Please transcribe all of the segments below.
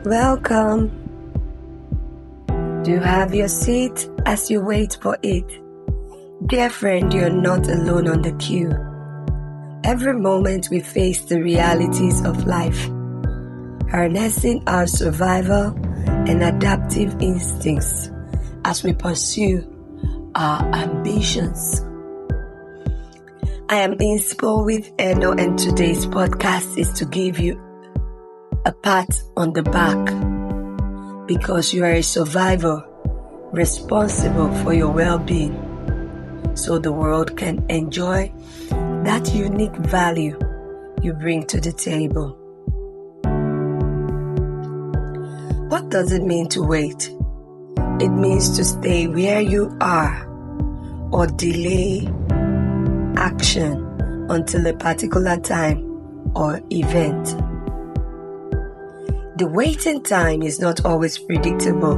Welcome. Do you have your seat as you wait for it? Dear friend, you're not alone on the queue. Every moment we face the realities of life, harnessing our survival and adaptive instincts as we pursue our ambitions. I am Inspo with Eno, and today's podcast is to give you a pat on the back because you are a survivor responsible for your well-being, so the world can enjoy that unique value you bring to the table. What does it mean to wait? It means to stay where you are or delay action until a particular time or event. The waiting time is not always predictable.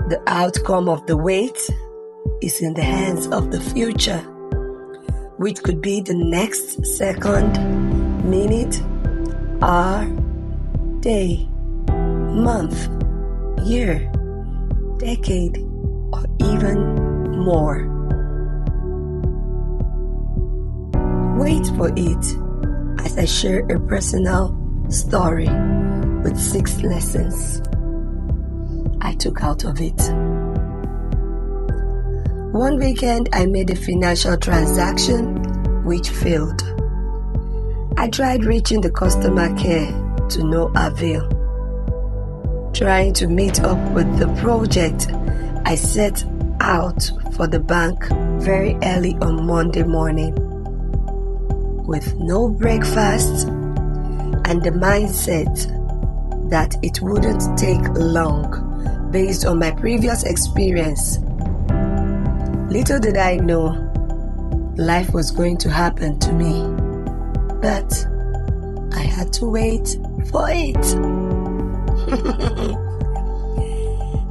The outcome of the wait is in the hands of the future, which could be the next second, minute, hour, day, month, year, decade, or even more. Wait for it as I share a personal story with 6 lessons I took out of it. One weekend, I made a financial transaction which failed. I tried reaching the customer care to no avail. Trying to meet up with the project, I set out for the bank very early on Monday morning with no breakfast and the mindset that it wouldn't take long based on my previous experience. Little did I know life was going to happen to me, but I had to wait for it.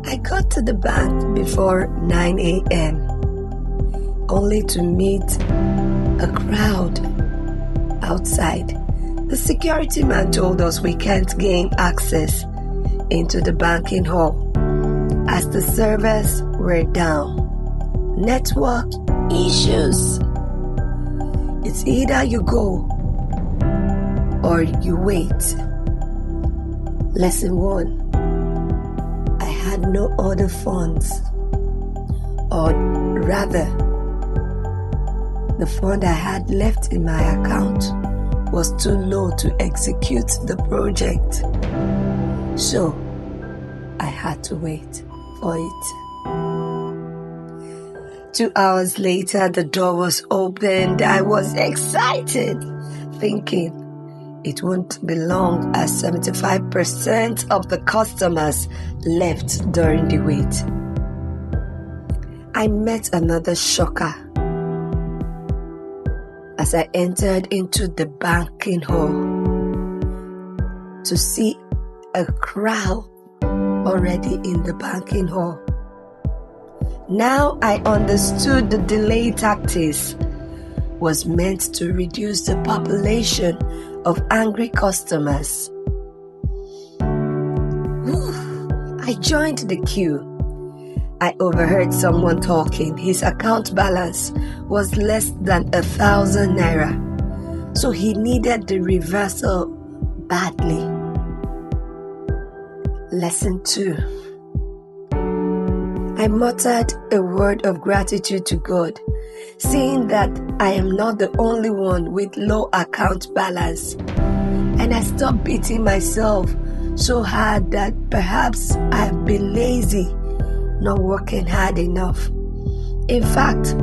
I got to the bank before 9 a.m. only to meet a crowd outside. The security man told us we can't gain access into the banking hall as the servers were down. Network issues. It's either you go or you wait. Lesson 1. I had no other funds, or rather, the fund I had left in my account was too low to execute the project. So, I had to wait for it. 2 hours later, the door was opened. I was excited, thinking it won't be long as 75% of the customers left during the wait. I met another shocker as I entered into the banking hall to see a crowd already in the banking hall. Now I understood the delay tactics was meant to reduce the population of angry customers. I joined the queue. I overheard someone talking. His account balance was less than 1,000 naira, so he needed the reversal badly. Lesson 2. I muttered a word of gratitude to God, seeing that I am not the only one with low account balance, and I stopped beating myself so hard that perhaps I've been lazy, not working hard enough. In fact,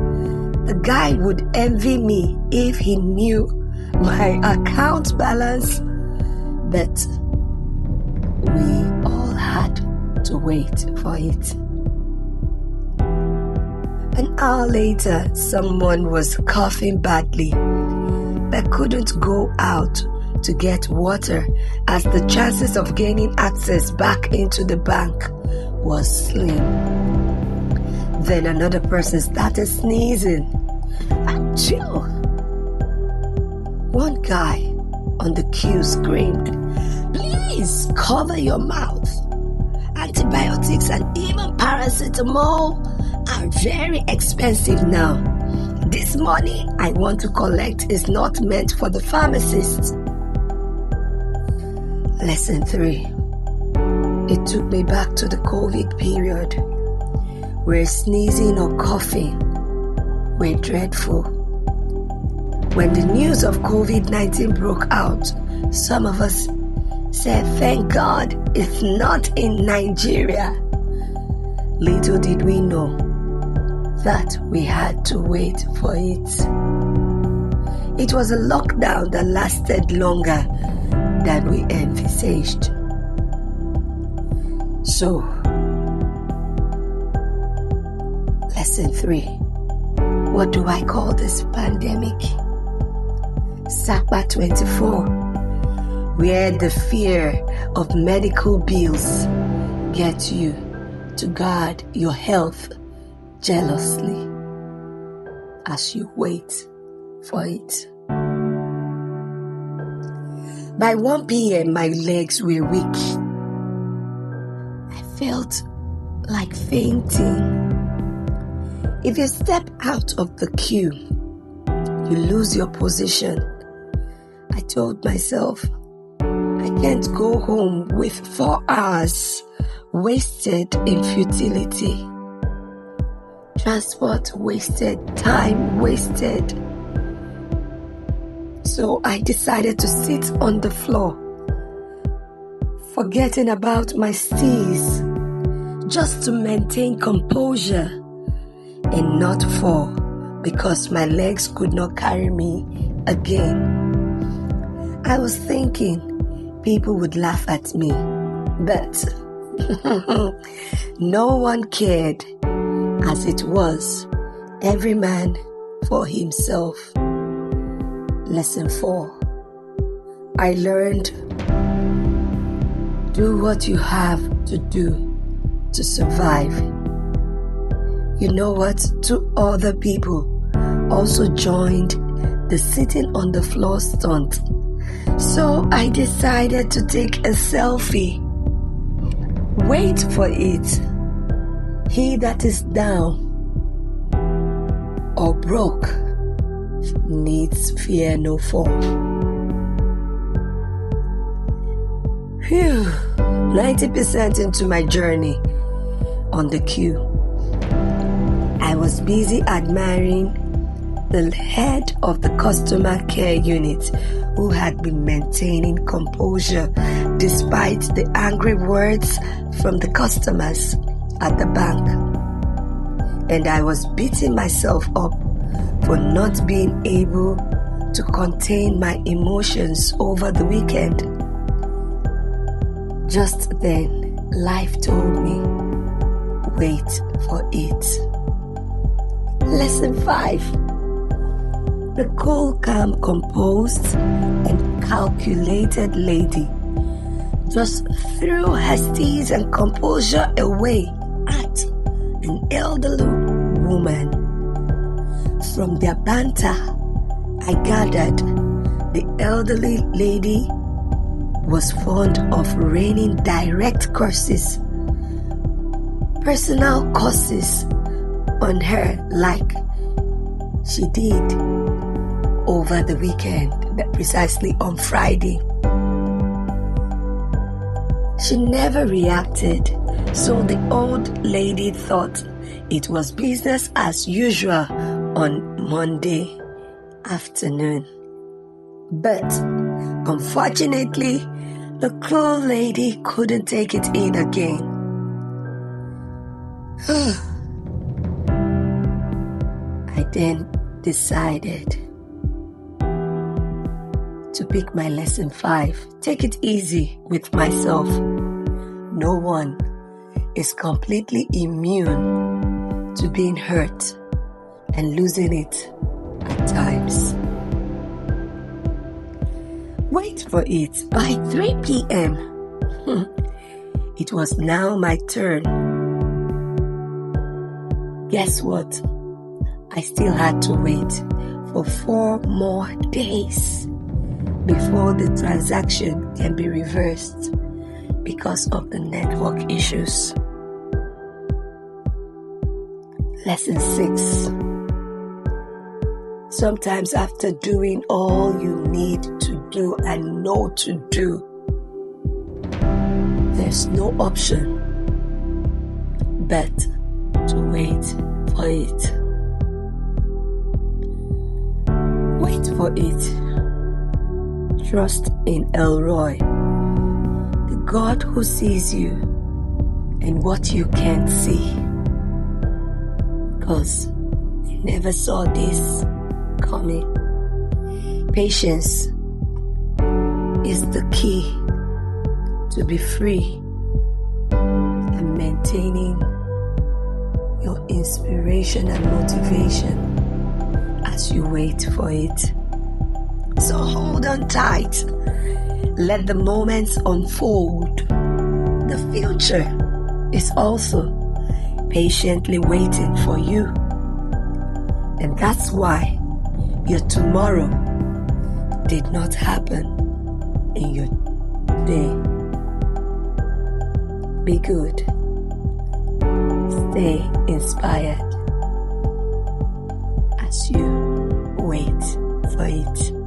the guy would envy me if he knew my account balance, but we all had to wait for it. An hour later, someone was coughing badly but couldn't go out to get water as the chances of gaining access back into the bank was slim. Then another person started sneezing. Achoo! One guy on the queue screamed, "Please! please cover your mouth. Antibiotics and even paracetamol are very expensive now. This money I want to collect is not meant for the pharmacist. Lesson 3. It took me back to the COVID period, where sneezing or coughing were dreadful. When the news of COVID-19 broke out, some of us said, "Thank God it's not in Nigeria." Little did we know that we had to wait for it. It was a lockdown that lasted longer than we envisaged. So, lesson 3. What do I call this pandemic? SAPA 24, where the fear of medical bills gets you to guard your health jealously as you wait for it. By 1 p.m., my legs were weak. I felt like fainting. If you step out of the queue, you lose your position. I told myself, I can't go home with 4 hours wasted in futility. Transport wasted, time wasted. So I decided to sit on the floor, forgetting about my steez, just to maintain composure and not fall because my legs could not carry me again. I was thinking people would laugh at me, but no one cared. As it was, every man for himself. Lesson 4. I learned, do what you have to do to survive. You know what? 2 other people also joined the sitting on the floor stunt. So I decided to take a selfie. Wait for it. He that is down or broke needs fear no fall. Phew, 90% into my journey on the queue, I was busy admiring the head of the customer care unit who had been maintaining composure despite the angry words from the customers at the bank. And I was beating myself up for not being able to contain my emotions over the weekend. Just then, life told me, wait for it. Lesson 5. The cool, calm, composed, and calculated lady just threw her steez and composure away at an elderly woman. From their banter, I gathered the elderly lady was fond of raining direct curses, personal curses on her like she did over the weekend, precisely on Friday. She never reacted, so the old lady thought it was business as usual on Monday afternoon. But unfortunately, the cruel lady couldn't take it in again. I then decided to pick my lesson 5. Take it easy with myself. No one is completely immune to being hurt and losing it at times. Wait for it. By 3 p.m., it was now my turn. Guess what? I still had to wait for 4 more days before the transaction can be reversed. because of the network issues. Lesson 6. Sometimes after doing all you need to do and know to do, there's no option but to wait for it. Wait for it. Trust in El Roi, the God who sees you and what you can't see. Because they never saw this coming. Patience is the key to be free and maintaining your inspiration and motivation as you wait for it. So hold on tight. Let the moments unfold. The future is also patiently waiting for you. And that's why your tomorrow did not happen in your day. Be good. Stay inspired as you wait for it.